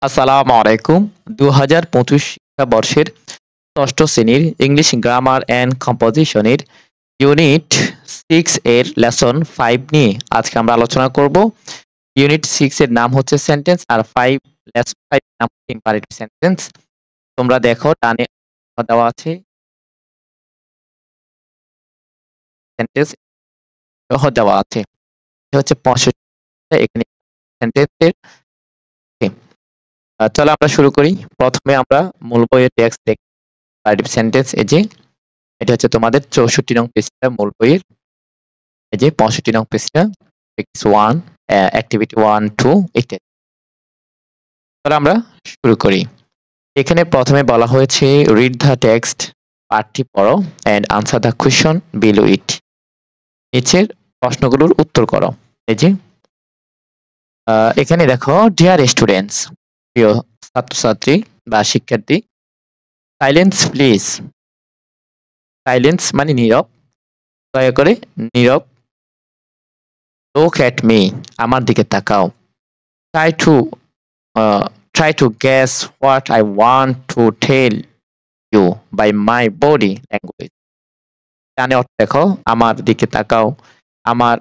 আসসালামু আলাইকুম। ২০২৫ শিক্ষাবর্ষের ৬ষ্ঠ শ্রেণীর ইংলিশ গ্রামার অ্যান্ড কম্পোজিশনের ইউনিট 6 এর লেসন 5 নিয়ে আজকে আমরা আলোচনা করব। ইউনিট 6 এর নাম হচ্ছে সেন্টেন্স আর লেসন 5 এর নাম হচ্ছে ইম্পারেটিভ সেন্টেন্স। তোমরা দেখো ডানে দেওয়া আছে সেন্টেন্স সহ দেওয়া আছে। এটা হচ্ছে ৬৫ এখানে সেন্টেন্সের চলো আমরা শুরু করি। প্রথমে আমরা মূল বইয়ের টেক্সট দেখি। ইম্পারেটিভ সেন্টেন্স এই যে এটা হচ্ছে তোমাদের ৬৪ নং পৃষ্ঠা মূল বইয়ের। এই যে ৬৫ নং পৃষ্ঠা টেক্সট 1 অ্যাক্টিভিটি 1 2 ইত্যাদি। তাহলে আমরা শুরু করি। এখানে প্রথমে বলা হয়েছে রিড দ্য টেক্সট, পাঠটি পড়ো and answer the question below it. নিচের প্রশ্নগুলোর উত্তর করো। এই যে এখানে দেখো ডিয়ার স্টুডেন্টস, প্রিয় ছাত্রছাত্রী বা শিক্ষার্থী, সাইলেন্স প্লিজ। সাইলেন্স মানে নীরব, দয়া করে নীরব। Look at me, আমার দিকে তাকাও। Try to try to guess what I want to tell you by my body language. ডানে অর্থ দেখো, আমার দিকে তাকাও, আমার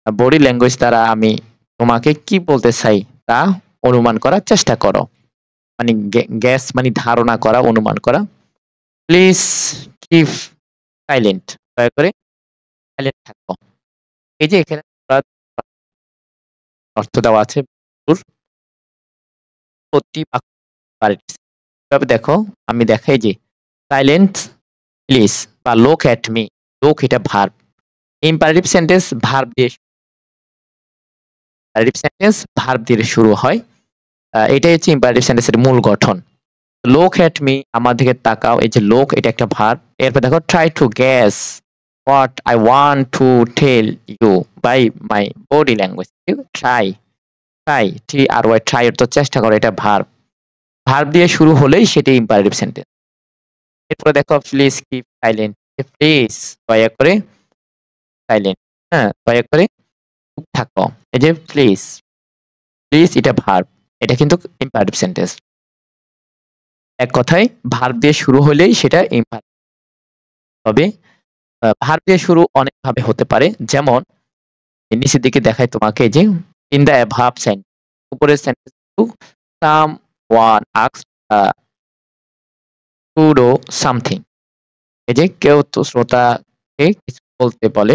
বডি ল্যাঙ্গুয়েজ দ্বারা আমি তোমাকে কি বলতে চাই তা অনুমান করার চেষ্টা করো। মানে গ্যাস মানে ধারণা করা, অনুমান করা। প্লিজ কিপ সাইলেন্ট, দয়া করে সাইলেন্ট থাকো। এই যে এখানে অর্থ দেওয়া আছে তবে দেখো আমি দেখাই যে সাইলেন্ট প্লিজ বা লোক এট মি। লোক এটা ভার্ব, ইম্পারেটিভ সেন্টেন্স ভার্ব দিয়ে শুরু হয়। এটাই হচ্ছে ইম্পারেটিভ সেন্টেন্সের মূল গঠন। লোক এট মি, আমার দিকে তাকাও, এই যে লোক এটা একটা ভার্ব। এরপর দেখো try to guess what I want to tell you by my body language. Try try তো চেষ্টা করো, এটা ভার্ব। ভার্ব দিয়ে শুরু হলেই সেটা ইম্পারেটিভ সেন্টেন্স। এরপরে দেখো প্লিজ কিপ সাইলেন্ট, প্লিজ দয়া করে সাইলেন্ট, হ্যাঁ দয়া করে চুপ থাকো। এই যে প্লিজ এটা ভার্ব, এটা কিন্তু ইম্পারেটিভ সেন্টেন্স। এক কথায় ভার্ব দিয়ে শুরু হলেই সেটা ইম্পারেটিভ। তবে ভার্ব দিয়ে শুরু অনেক ভাবে হতে পারে, যেমন নিচের দিকে দেখায় তোমাকে যে ইন দ্য অ্যাভাব সেন্টেন্স, উপরের sentence to someone asked to do something. এই যে কেউ তো শ্রোতাকে কিছু বলতে বলে।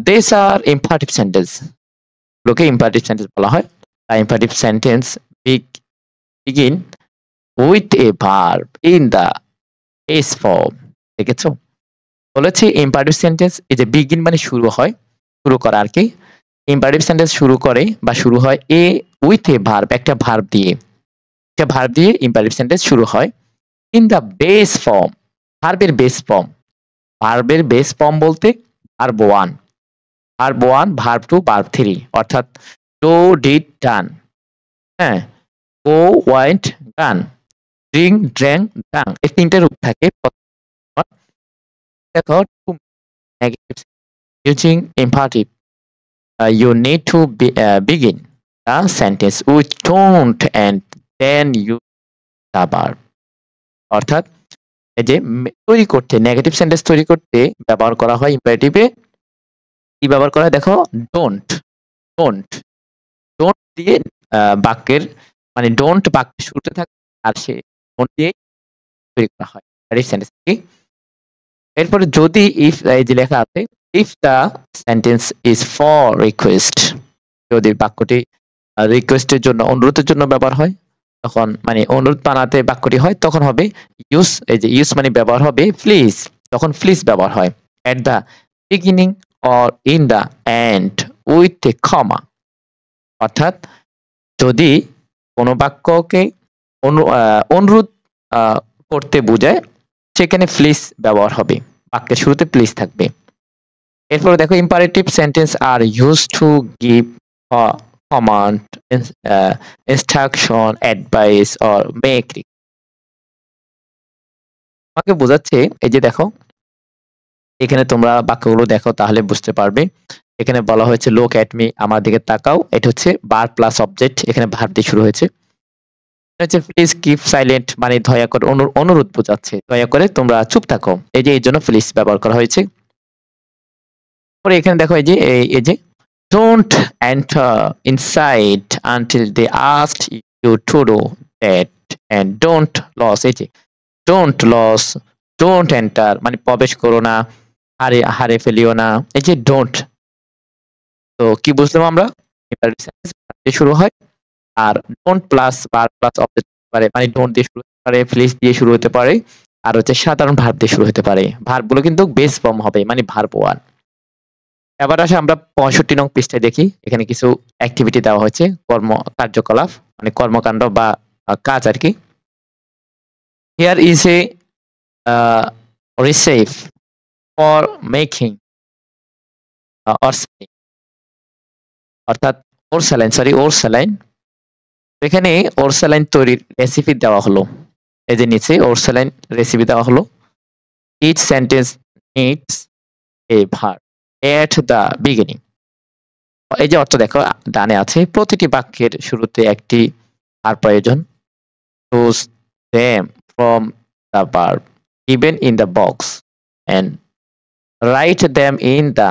দেস আর ইম্পারেটিভ সেন্টেন্স, গুলোকে ইম্পারেটিভ সেন্টেন্স বলা হয়। Imperative sentence begin with a verb in the base form। দেখেছো, বলেছি ইম্পারেটিভ সেন্টেন্স এই যে বিগিন মানে শুরু হয়, শুরু করা আর কি। ইম্পারেটিভ সেন্টেন্স শুরু করে বা শুরু হয় উইথ এ ভার্ব, একটা ভার্ব দিয়ে। একটা ভার্ব দিয়ে ইম্পারেটিভ সেন্টেন্স শুরু হয়। ইন দ্য বেস ফর্ম, ভার্বের বেস ফর্ম। ভার্বের বেস ফর্ম বলতে ভার্ব 1, ভার্ব 1, ভার্ব 2, ভার্ব 3, অর্থাৎ ডু, ডিড, ডান। হ্যাঁ, গো, ওয়েন্ট, গান, ড্রিঙ্ক, ড্র্যাঙ্ক, ড্রাঙ্ক, এই তিনটা রূপ থাকে। দেখো negative using imperative, you need to begin the sentence with don't and then use the verb। অর্থাৎ এই যে তৈরি করতে, নেগেটিভ সেন্টেন্স তৈরি করতে ব্যবহার করা হয় ইম্পারেটিভে কি ব্যবহার করা হয় দেখো, ডোন্ট। ডোন্ট ডোন্ট দিয়ে বাক্যের মানে ডোন্ট বাক্যের শুরুতে থাকে, আর সে ডোন্ট দিয়ে তৈরি করা হয় ইম্পারেটিভ সেন্টেন্স কি। এরপরে যদি ইফ এই যে লেখা আছে if the sentence is for request, যদি বাক্যটি রিকোয়েস্টের জন্য, অনুরোধের জন্য ব্যবহার হয়, তখন মানে অনুরোধ বানাতে বাক্যটি হয়, তখন হবে ইউজ। এই যে ইউজ মানে ব্যবহার হবে প্লিজ, তখন প্লিজ ব্যবহার হয়। At the beginning or in the end with a comma. অর্থাৎ যদি কোনো বাক্যকে অনুরোধ করতে বোঝায়, সেখানে প্লিজ ব্যবহার হবে, বাক্যের শুরুতে প্লিজ থাকবে। এরপরে দেখো imperative sentence are use to give command, instruction, advice or make. আমাকে বোঝাচ্ছে এই যে দেখো, এখানে তোমরা বাক্যগুলো দেখো তাহলে বুঝতে পারবে। এখানে বলা হয়েছে লুক এট মি, আমার দিকে তাকাও। এটা হচ্ছে ভার্ব প্লাস অবজেক্ট, এখানে ভার্ব দিয়ে শুরু হয়েছে। এটা হচ্ছে প্লিজ কিপ সাইলেন্ট, মানে দয়া করে অনুরোধ বোঝাচ্ছে, দয়া করে তোমরা চুপ থাকো, এই যে এই জন্য প্লিজ ব্যবহার করা হয়েছে। পরে এখানে দেখো এই যে don't enter inside until they asked you to do that and don't loss, এই যে ডোন্ট লস, ডোন্ট এন্টার মানে প্রবেশ করো না, হারে ফেলিও না, এই যে ডোন্ট। তো কি বুঝলাম আমরা, ইম্পারেটিভ সেন্টেন্স দিয়ে শুরু হয়, আর don't plus verb plus object পারে, মানে ডোন্ট দিয়ে শুরু হতে পারে, প্লিজ দিয়ে শুরু হতে পারে, আর হচ্ছে সাধারণ ভার্ব দিয়ে শুরু হতে পারে। ভার্বগুলো কিন্তু বেস ফর্ম হবে, মানে ভার্ব ওয়ান। এবার আসে আমরা 65 নং পৃষ্ঠায় দেখি, এখানে কিছু অ্যাক্টিভিটি দেওয়া হয়েছে, কার্যকলাপ মানে কর্মকাণ্ড বা কাজ আর কি। Here is a Recep for making or অর্থাৎ ওরসালাইন, এখানে ওরসালাইন তৈরির রেসিপি দেওয়া হলো। এই যে নিচে ওরসালাইন রেসিপি দেওয়া হলো। Each sentence needs a verb at the beginning. এই যে অর্থ দেখো ডানে আছে, প্রতিটি বাক্যের শুরুতে একটি ভার্ব প্রয়োজন। Choose them from the verb given in the box and write them in the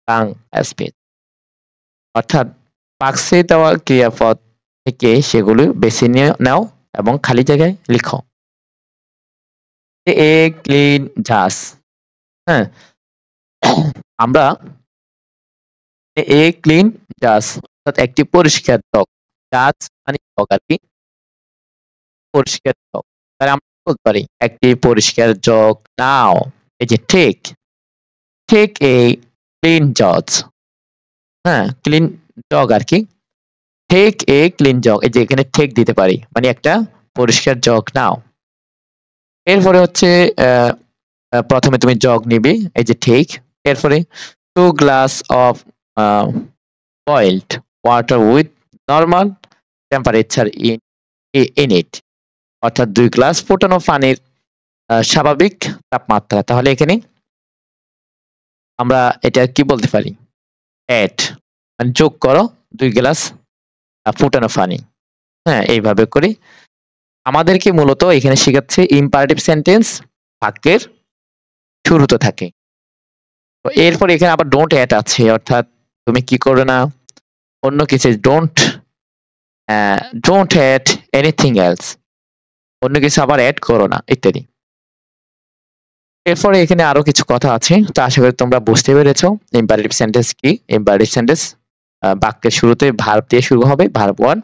blank space। অর্থাৎ বাক্সে দেওয়া ক্রিয়াপদ থেকে সেগুলো বেছে নাও এবং খালি জায়গায় লিখো। এ ক্লিন জাস, হ্যাঁ আমরা এ ক্লিন জাস অর্থাৎ একটি পরিষ্কার জগ, জাস মানে জগ আর কি, পরিষ্কার জগ। তাহলে আমরা বলতে পারি একটি পরিষ্কার জগ নাও। এই যে টেক এ ক্লিন জগ, হ্যাঁ ক্লিন জগ আর কি, টেক এ ক্লিন জগ, এই যে এখানে টেক দিতে পারি, মানে একটা পরিষ্কার জগ নাও। এরপরে হচ্ছে প্রথমে তুমি জগ নিবে, এই যে টেক, এরপরে 2 glass of boiled water with normal temperature in it, অর্থাৎ 2 গ্লাস ফোটানো পানির স্বাভাবিক তাপমাত্রা। তাহলে এখানে আমরা এটা কি বলতে পারি, অ্যাড মানে যোগ করো 2 গ্লাস ফোটানো পানি। হ্যাঁ এইভাবে করি আমাদেরকে মূলত এখানে শেখাচ্ছে ইম্পারেটিভ সেন্টেন্স বাক্যের শুরুতে থাকে। তো এরপর এখানে আবার ডোন্ট অ্যাড আছে, অর্থাৎ তুমি কি করবে না, অন্য কিছু ডোন্ট অ্যাড এনিথিং এলস, অন্য কিছু আবার অ্যাড করো না ইত্যাদি। এরপরে এখানে আরো কিছু কথা আছে, তো আশা করি তোমরা বুঝতে পেরেছো ইম্পারেটিভ সেন্টেন্স কি। ইম্পারেটিভ সেন্টেন্স বাক্যের শুরুতে ভার্ব দিয়ে শুরু হবে, ভার্ব ওয়ান।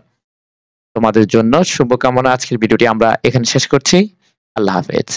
তোমাদের জন্য শুভকামনা। আজকের ভিডিওটি আমরা এখানে শেষ করছি। আল্লাহ হাফেজ।